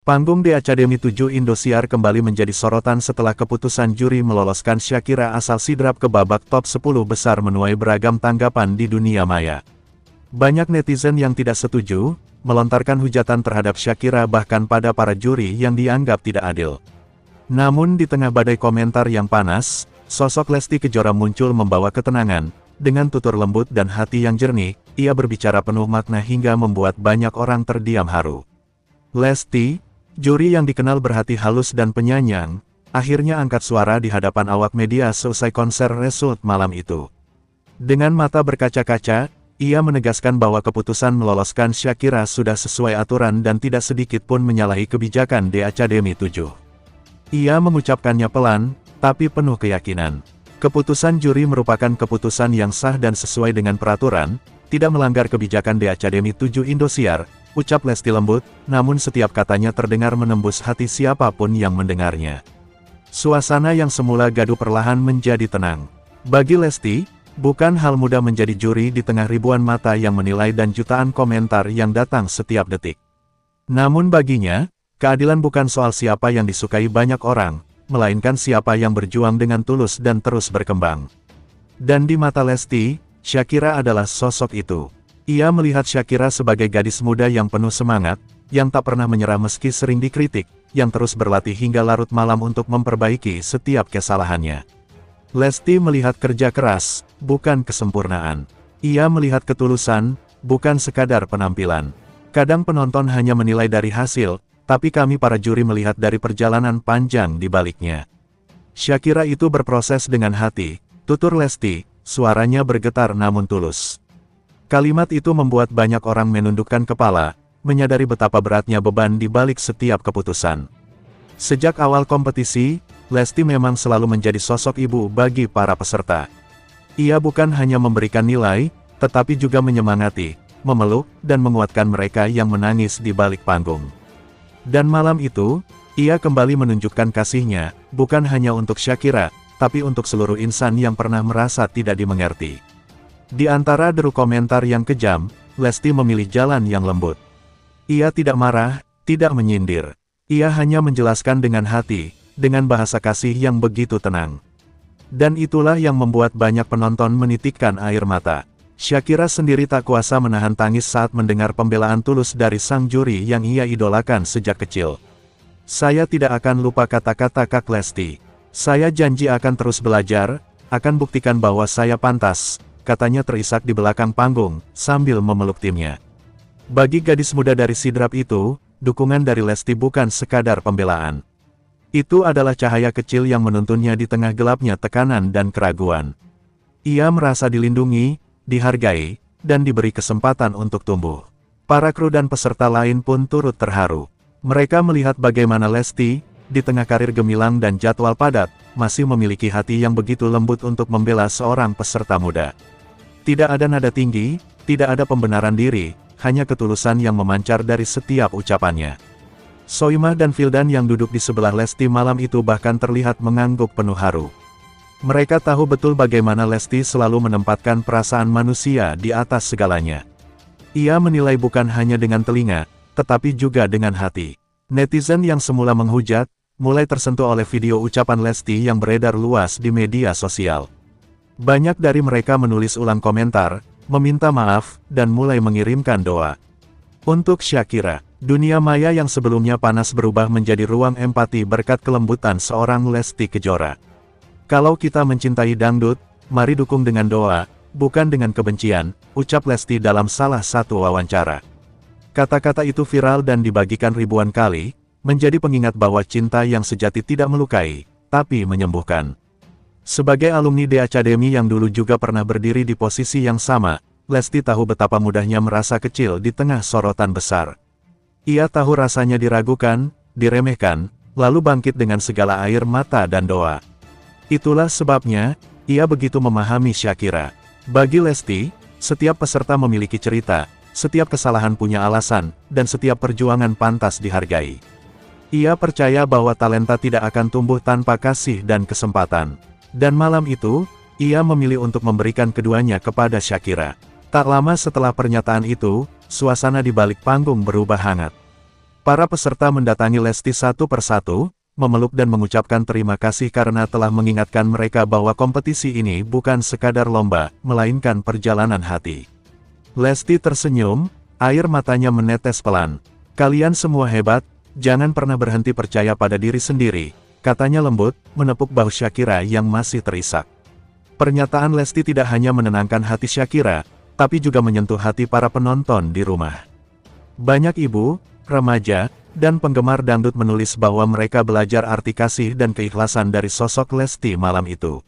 Panggung The Academy 7 Indosiar kembali menjadi sorotan setelah keputusan juri meloloskan Shakira asal Sidrap ke babak top 10 besar menuai beragam tanggapan di dunia maya. Banyak netizen yang tidak setuju, melontarkan hujatan terhadap Shakira bahkan pada para juri yang dianggap tidak adil. Namun di tengah badai komentar yang panas, sosok Lesti Kejora muncul membawa ketenangan. Dengan tutur lembut dan hati yang jernih, ia berbicara penuh makna hingga membuat banyak orang terdiam haru. Lesti, juri yang dikenal berhati halus dan penyayang, akhirnya angkat suara di hadapan awak media selesai konser Result malam itu. Dengan mata berkaca-kaca, ia menegaskan bahwa keputusan meloloskan Shakira sudah sesuai aturan dan tidak sedikit pun menyalahi kebijakan The Academy 7. Ia mengucapkannya pelan, tapi penuh keyakinan. Keputusan juri merupakan keputusan yang sah dan sesuai dengan peraturan, tidak melanggar kebijakan The Academy 7 Indosiar, ucap Lesti lembut, namun setiap katanya terdengar menembus hati siapapun yang mendengarnya. Suasana yang semula gaduh perlahan menjadi tenang. Bagi Lesti, bukan hal mudah menjadi juri di tengah ribuan mata yang menilai dan jutaan komentar yang datang setiap detik. Namun baginya, keadilan bukan soal siapa yang disukai banyak orang, melainkan siapa yang berjuang dengan tulus dan terus berkembang. Dan di mata Lesti, Shakira adalah sosok itu. Ia melihat Shakira sebagai gadis muda yang penuh semangat, yang tak pernah menyerah meski sering dikritik, yang terus berlatih hingga larut malam untuk memperbaiki setiap kesalahannya. Lesti melihat kerja keras, bukan kesempurnaan. Ia melihat ketulusan, bukan sekadar penampilan. Kadang penonton hanya menilai dari hasil, tapi kami para juri melihat dari perjalanan panjang di baliknya. Shakira itu berproses dengan hati, tutur Lesti, suaranya bergetar namun tulus. Kalimat itu membuat banyak orang menundukkan kepala, menyadari betapa beratnya beban di balik setiap keputusan. Sejak awal kompetisi, Lesti memang selalu menjadi sosok ibu bagi para peserta. Ia bukan hanya memberikan nilai, tetapi juga menyemangati, memeluk, dan menguatkan mereka yang menangis di balik panggung. Dan malam itu, ia kembali menunjukkan kasihnya, bukan hanya untuk Shakira, tapi untuk seluruh insan yang pernah merasa tidak dimengerti. Di antara deru komentar yang kejam, Lesti memilih jalan yang lembut. Ia tidak marah, tidak menyindir. Ia hanya menjelaskan dengan hati, dengan bahasa kasih yang begitu tenang. Dan itulah yang membuat banyak penonton menitikkan air mata. Shakira sendiri tak kuasa menahan tangis saat mendengar pembelaan tulus dari sang juri yang ia idolakan sejak kecil. Saya tidak akan lupa kata-kata Kak Lesti. Saya janji akan terus belajar, akan buktikan bahwa saya pantas, katanya terisak di belakang panggung, sambil memeluk timnya. Bagi gadis muda dari Sidrap itu, dukungan dari Lesti bukan sekadar pembelaan. Itu adalah cahaya kecil yang menuntunnya di tengah gelapnya tekanan dan keraguan. Ia merasa dilindungi, dihargai, dan diberi kesempatan untuk tumbuh. Para kru dan peserta lain pun turut terharu. Mereka melihat bagaimana Lesti, di tengah karir gemilang dan jadwal padat, masih memiliki hati yang begitu lembut untuk membela seorang peserta muda. Tidak ada nada tinggi, tidak ada pembenaran diri, hanya ketulusan yang memancar dari setiap ucapannya. Soimah dan Vildan yang duduk di sebelah Lesti malam itu bahkan terlihat mengangguk penuh haru. Mereka tahu betul bagaimana Lesti selalu menempatkan perasaan manusia di atas segalanya. Ia menilai bukan hanya dengan telinga, tetapi juga dengan hati. Netizen yang semula menghujat, mulai tersentuh oleh video ucapan Lesti yang beredar luas di media sosial. Banyak dari mereka menulis ulang komentar, meminta maaf, dan mulai mengirimkan doa. Untuk Shakira, dunia maya yang sebelumnya panas berubah menjadi ruang empati berkat kelembutan seorang Lesti Kejora. Kalau kita mencintai dangdut, mari dukung dengan doa, bukan dengan kebencian, ucap Lesti dalam salah satu wawancara. Kata-kata itu viral dan dibagikan ribuan kali, menjadi pengingat bahwa cinta yang sejati tidak melukai, tapi menyembuhkan. Sebagai alumni The Academy yang dulu juga pernah berdiri di posisi yang sama, Lesti tahu betapa mudahnya merasa kecil di tengah sorotan besar. Ia tahu rasanya diragukan, diremehkan, lalu bangkit dengan segala air mata dan doa. Itulah sebabnya, ia begitu memahami Shakira. Bagi Lesti, setiap peserta memiliki cerita, setiap kesalahan punya alasan, dan setiap perjuangan pantas dihargai. Ia percaya bahwa talenta tidak akan tumbuh tanpa kasih dan kesempatan. Dan malam itu, ia memilih untuk memberikan keduanya kepada Shakira. Tak lama setelah pernyataan itu, suasana di balik panggung berubah hangat. Para peserta mendatangi Lesti satu persatu, memeluk dan mengucapkan terima kasih karena telah mengingatkan mereka bahwa kompetisi ini bukan sekadar lomba, melainkan perjalanan hati. Lesti tersenyum, air matanya menetes pelan. "Kalian semua hebat, jangan pernah berhenti percaya pada diri sendiri," katanya lembut, menepuk bahu Shakira yang masih terisak. Pernyataan Lesti tidak hanya menenangkan hati Shakira, tapi juga menyentuh hati para penonton di rumah. Banyak ibu, remaja, dan penggemar dangdut menulis bahwa mereka belajar arti kasih dan keikhlasan dari sosok Lesti malam itu.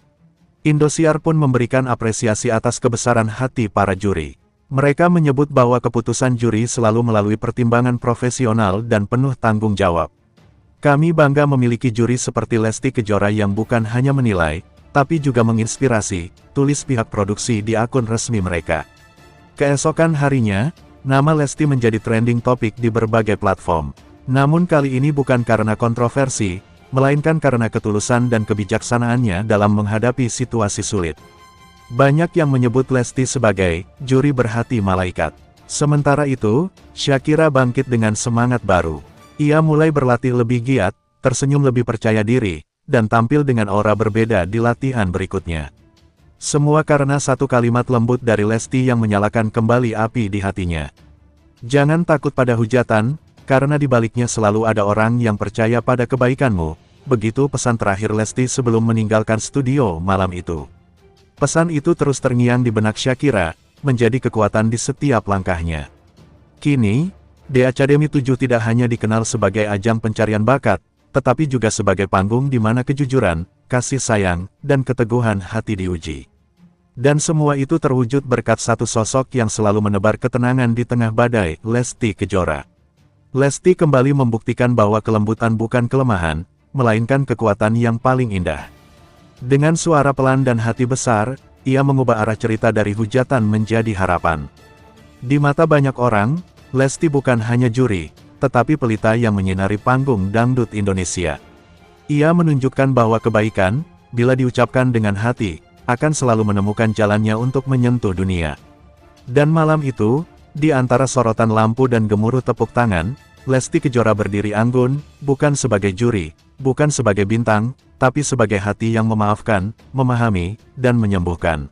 Indosiar pun memberikan apresiasi atas kebesaran hati para juri. Mereka menyebut bahwa keputusan juri selalu melalui pertimbangan profesional dan penuh tanggung jawab. "Kami bangga memiliki juri seperti Lesti Kejora yang bukan hanya menilai, tapi juga menginspirasi," tulis pihak produksi di akun resmi mereka. Keesokan harinya, nama Lesti menjadi trending topik di berbagai platform. Namun kali ini bukan karena kontroversi, melainkan karena ketulusan dan kebijaksanaannya dalam menghadapi situasi sulit. Banyak yang menyebut Lesti sebagai juri berhati malaikat. Sementara itu, Shakira bangkit dengan semangat baru. Ia mulai berlatih lebih giat, tersenyum lebih percaya diri, dan tampil dengan aura berbeda di latihan berikutnya. Semua karena satu kalimat lembut dari Lesti yang menyalakan kembali api di hatinya. "Jangan takut pada hujatan, karena di baliknya selalu ada orang yang percaya pada kebaikanmu," begitu pesan terakhir Lesti sebelum meninggalkan studio malam itu. Pesan itu terus terngiang di benak Shakira, menjadi kekuatan di setiap langkahnya. Kini, The Academy 7 tidak hanya dikenal sebagai ajang pencarian bakat, tetapi juga sebagai panggung di mana kejujuran, kasih sayang, dan keteguhan hati diuji. Dan semua itu terwujud berkat satu sosok yang selalu menebar ketenangan di tengah badai, Lesti Kejora. Lesti kembali membuktikan bahwa kelembutan bukan kelemahan, melainkan kekuatan yang paling indah. Dengan suara pelan dan hati besar, ia mengubah arah cerita dari hujatan menjadi harapan. Di mata banyak orang, Lesti bukan hanya juri, tetapi pelita yang menyinari panggung dangdut Indonesia. Ia menunjukkan bahwa kebaikan, bila diucapkan dengan hati, akan selalu menemukan jalannya untuk menyentuh dunia. Dan malam itu, di antara sorotan lampu dan gemuruh tepuk tangan, Lesti Kejora berdiri anggun, bukan sebagai juri, bukan sebagai bintang, tapi sebagai hati yang memaafkan, memahami, dan menyembuhkan.